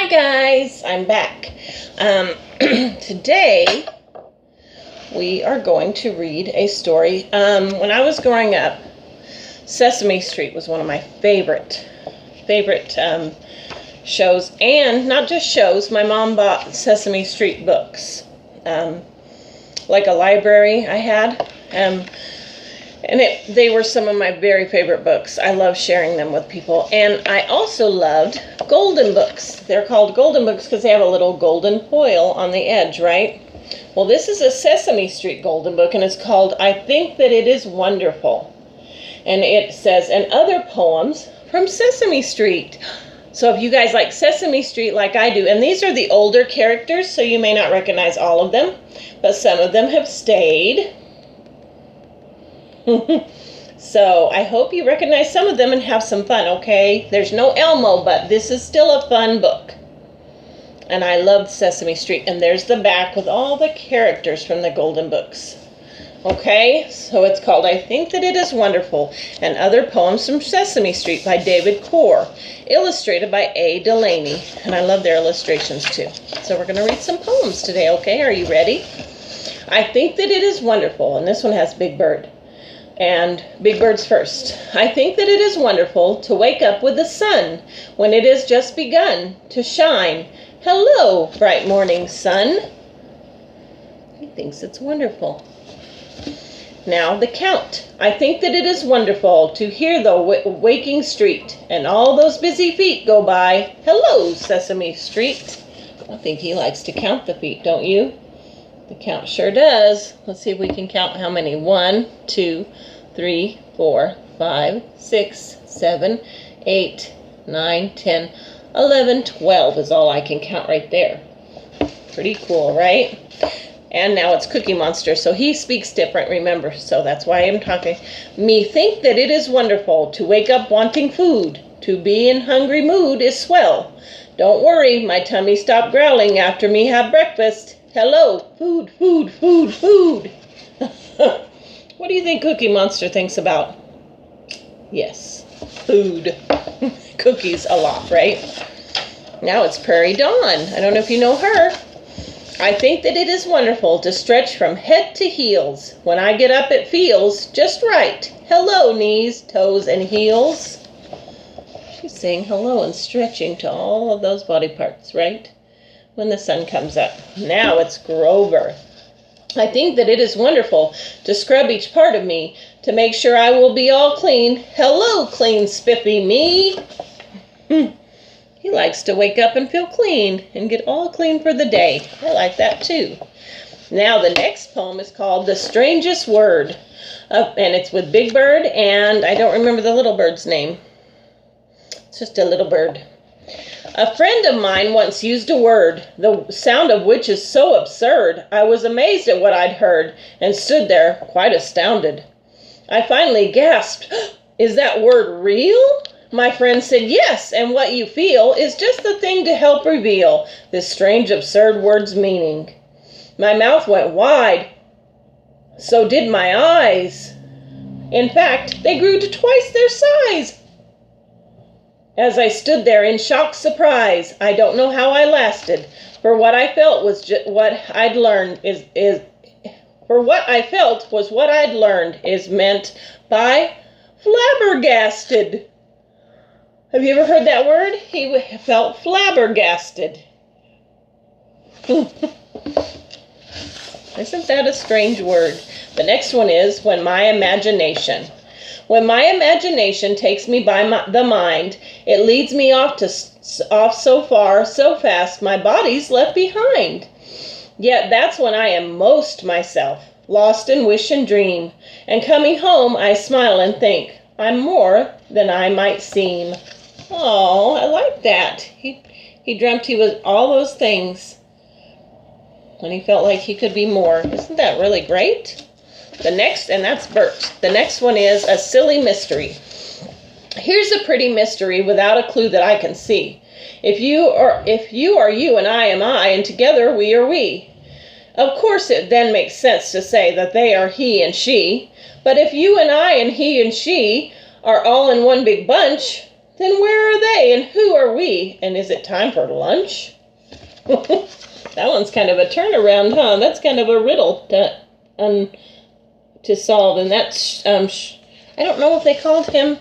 Hi guys, I'm back. Today we are going to read a story. When I was growing up, Sesame Street was one of my favorite shows, and not just shows. My mom bought Sesame Street books, like a library I had, and they were some of my very favorite books. I love sharing them with people. And I also loved golden books. They're called golden books because they have a little golden foil on the edge, right? Well, this is a Sesame Street golden book, and it's called I Think That It Is Wonderful. And it says, and other poems from Sesame Street. So if you guys like Sesame Street like I do, and these are the older characters, so you may not recognize all of them, but some of them have stayed. So I hope you recognize some of them and have some fun, okay? There's no Elmo, but this is still a fun book. And I loved Sesame Street. And there's the back with all the characters from the golden books. Okay, so it's called I Think That It Is Wonderful, and Other Poems from Sesame Street by David Core, illustrated by A. Delaney. And I love their illustrations too. So we're going to read some poems today, okay? Are you ready? I think that it is wonderful, and this one has Big Bird. And Big Bird's first. I think that it is wonderful to wake up with the sun when it has just begun to shine. Hello, bright morning sun. He thinks it's wonderful. Now the count. I think that it is wonderful to hear the waking street and all those busy feet go by. Hello, Sesame Street. I think he likes to count the feet, don't you? The count sure does. Let's see if we can count how many. 1, 2, 3, 4, 5, 6, 7, 8, 9, 10, 11, 12 is all I can count right there. Pretty cool, right? And now it's Cookie Monster, so he speaks different, remember, so that's why I'm talking. Me think that it is wonderful to wake up wanting food. To be in hungry mood is swell. Don't worry, my tummy stopped growling after me have breakfast. Hello, food, food, food, food. What do you think Cookie Monster thinks about? Yes, food. Cookies a lot, right? Now it's Prairie Dawn. I don't know if you know her. I think that it is wonderful to stretch from head to heels. When I get up, it feels just right. Hello, knees, toes, and heels. She's saying hello and stretching to all of those body parts, right? When the sun comes up. Now it's Grover. I think that it is wonderful to scrub each part of me to make sure I will be all clean. Hello, clean, spiffy me. He likes to wake up and feel clean and get all clean for the day. I like that too. Now the next poem is called The Strangest Word. And it's with Big Bird, and I don't remember the little bird's name. It's just a little bird. A friend of mine once used a word, the sound of which is so absurd, I was amazed at what I'd heard and stood there quite astounded. I finally gasped, is that word real? My friend said, yes, and what you feel is just the thing to help reveal this strange, absurd word's meaning. My mouth went wide, so did my eyes. In fact, they grew to twice their size. As I stood there in shocked surprise, I don't know how I lasted, for what I felt was what I'd learned is meant by flabbergasted. Have you ever heard that word? He felt flabbergasted. Isn't that a strange word? The next one is when my imagination. When my imagination takes me by the mind, it leads me off so far, so fast, my body's left behind. Yet that's when I am most myself, lost in wish and dream. And coming home, I smile and think, I'm more than I might seem. Oh, I like that. He dreamt he was all those things when he felt like he could be more. Isn't that really great? The next, and that's Bert. The next one is a silly mystery. Here's a pretty mystery without a clue that I can see. If you are you and I am I, and together we are we. Of course it then makes sense to say that they are he and she. But if you and I and he and she are all in one big bunch, Then where are they and who are we? And is it time for lunch? That one's kind of a turnaround, huh? That's kind of a riddle to solve. And that's, I don't know if they called him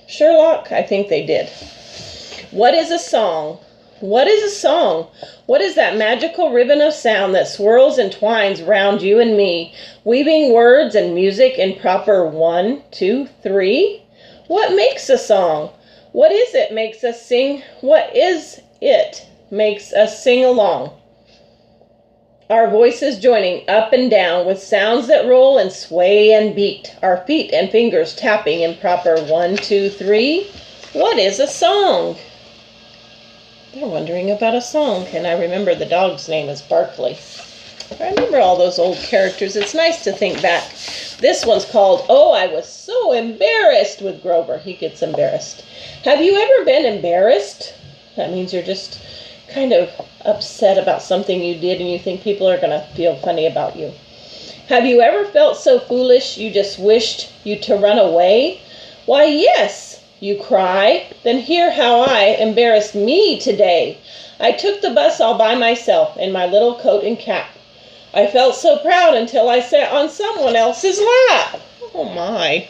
Sherlock. I think they did. What is a song? What is a song? What is that magical ribbon of sound that swirls and twines round you and me, weaving words and music in proper 1, 2, 3? What makes a song? What is it makes us sing? What is it makes us sing along? Our voices joining up and down with sounds that roll and sway and beat, our feet and fingers tapping in proper 1, 2, 3. What is a song? They're wondering about a song, and I remember the dog's name is Barkley. I remember all those old characters. It's nice to think back. This one's called, Oh, I Was So Embarrassed with Grover. He gets embarrassed. Have you ever been embarrassed? That means you're just kind of upset about something you did and you think people are going to feel funny about you. Have you ever felt so foolish you just wished you to run away? Why, yes, you cry. Then hear how I embarrassed me today. I took the bus all by myself in my little coat and cap. I felt so proud until I sat on someone else's lap. Oh my.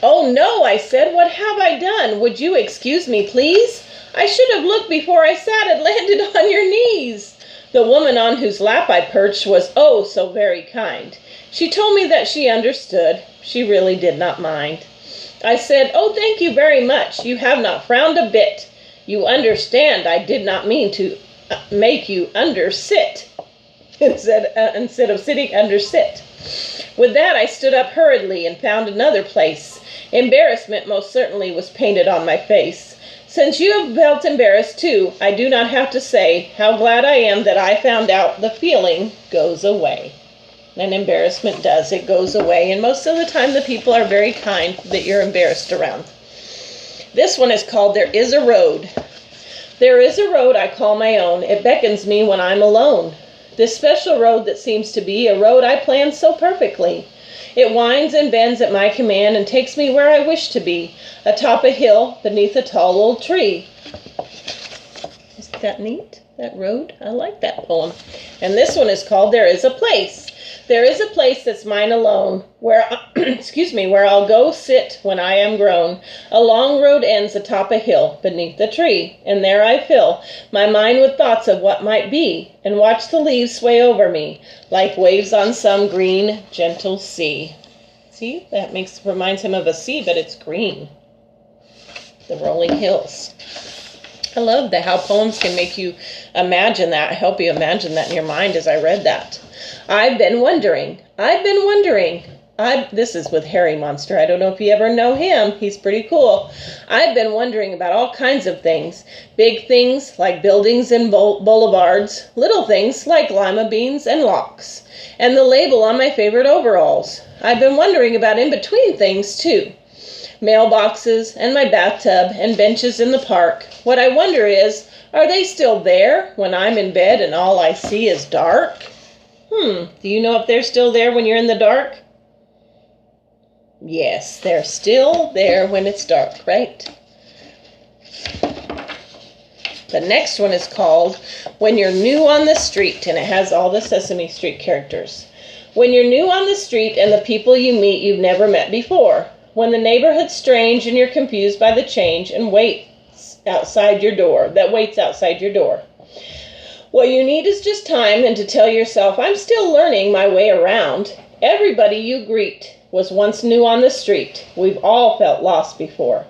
Oh no, I said, what have I done? Would you excuse me, please? I should have looked before I sat and landed on your knees. The woman on whose lap I perched was oh so very kind. She told me that she understood. She really did not mind. I said, oh, thank you very much. You have not frowned a bit. You understand I did not mean to make you undersit instead of sitting undersit. With that, I stood up hurriedly and found another place. Embarrassment most certainly was painted on my face. Since you have felt embarrassed too, I do not have to say how glad I am that I found out the feeling goes away. And embarrassment does. It goes away. And most of the time the people are very kind that you're embarrassed around. This one is called There Is a Road. There is a road I call my own. It beckons me when I'm alone. This special road that seems to be a road I planned so perfectly. It winds and bends at my command and takes me where I wish to be, atop a hill beneath a tall old tree. Isn't that neat, that road? I like that poem. And this one is called There Is a Place. There is a place that's mine alone, where, where I'll go sit when I am grown. A long road ends atop a hill beneath a tree, and there I fill my mind with thoughts of what might be, and watch the leaves sway over me, like waves on some green, gentle sea. See, that reminds him of a sea, but it's green. The rolling hills. I love how poems can make you imagine that, help you imagine that in your mind as I read that. I've been wondering. This is with Harry Monster. I don't know if you ever know him. He's pretty cool. I've been wondering about all kinds of things. Big things like buildings and boulevards. Little things like lima beans and locks. And the label on my favorite overalls. I've been wondering about in-between things, too. Mailboxes and my bathtub and benches in the park. What I wonder is, are they still there when I'm in bed and all I see is dark? Do you know if they're still there when you're in the dark? Yes, they're still there when it's dark, right? The next one is called When You're New on the Street, and it has all the Sesame Street characters. When you're new on the street and the people you meet you've never met before. When the neighborhood's strange and you're confused by the change and waits outside your door. What you need is just time and to tell yourself, I'm still learning my way around. Everybody you greet was once new on the street. We've all felt lost before.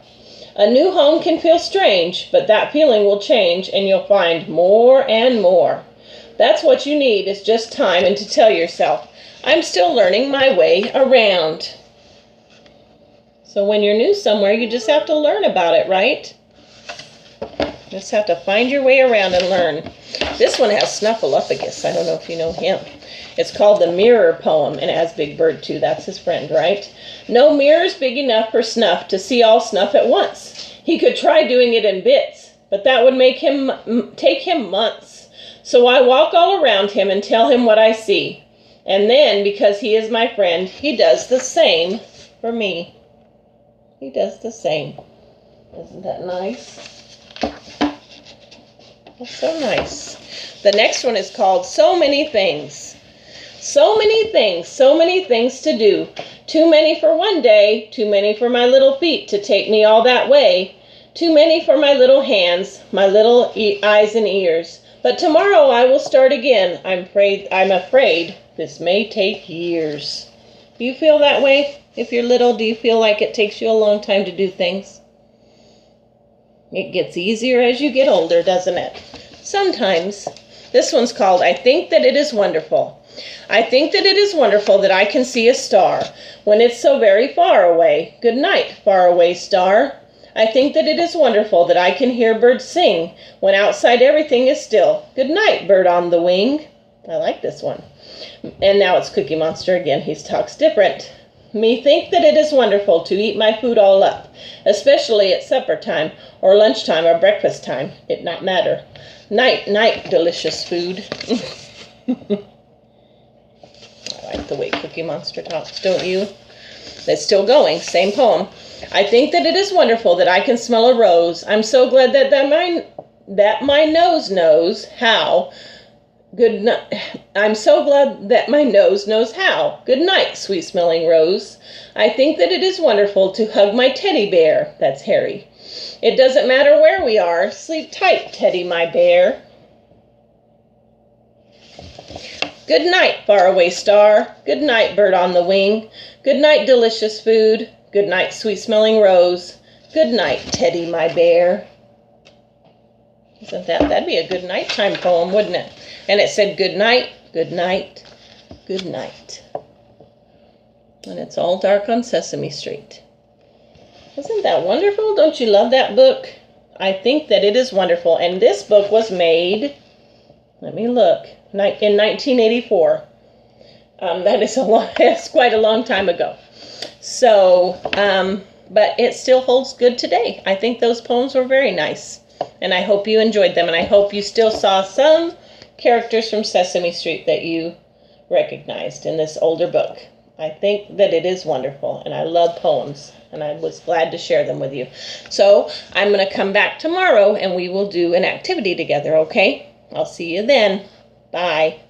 A new home can feel strange, but that feeling will change and you'll find more and more. That's what you need is just time and to tell yourself, I'm still learning my way around. So when you're new somewhere, you just have to learn about it, right? You just have to find your way around and learn. This one has Snuffleupagus. I don't know if you know him. It's called the Mirror Poem, and it has Big Bird, too. That's his friend, right? No mirror's big enough for Snuff to see all Snuff at once. He could try doing it in bits, but that would take him months. So I walk all around him and tell him what I see. And then, because he is my friend, he does the same for me. he does the same. Isn't that nice? That's so nice. The next one is called So Many Things. So many things, so many things to do. Too many for one day, too many for my little feet to take me all that way. Too many for my little hands, my little eyes and ears. But tomorrow I will start again. I'm afraid this may take years. Do you feel that way? If you're little, do you feel like it takes you a long time to do things? It gets easier as you get older, doesn't it? Sometimes. This one's called I Think That It Is Wonderful. I think that it is wonderful that I can see a star when it's so very far away. Good night, faraway star. I think that it is wonderful that I can hear birds sing when outside everything is still. Good night, bird on the wing. I like this one. And now it's Cookie Monster again. He talks different. Me think that it is wonderful to eat my food all up, especially at supper time or lunchtime or breakfast time. It not matter. Night, night, delicious food. I like the way Cookie Monster talks, don't you? It's still going. Same poem. I think that it is wonderful that I can smell a rose. I'm so glad that my nose knows how. I'm so glad that my nose knows how. Good night, sweet-smelling rose. I think that it is wonderful to hug my teddy bear. That's Harry. It doesn't matter where we are. Sleep tight, Teddy, my bear. Good night, faraway star. Good night, bird on the wing. Good night, delicious food. Good night, sweet-smelling rose. Good night, Teddy, my bear. That'd be a good nighttime poem, wouldn't it? And it said good night, good night, good night. And it's all dark on Sesame Street. Isn't that wonderful? Don't you love that book? I think that it is wonderful. And this book was made, let me look, in 1984. That's quite a long time ago. So, but it still holds good today. I think those poems were very nice. And I hope you enjoyed them. And I hope you still saw some characters from Sesame Street that you recognized in this older book. I think that it is wonderful. And I love poems. And I was glad to share them with you. So I'm going to come back tomorrow and we will do an activity together, okay? I'll see you then. Bye.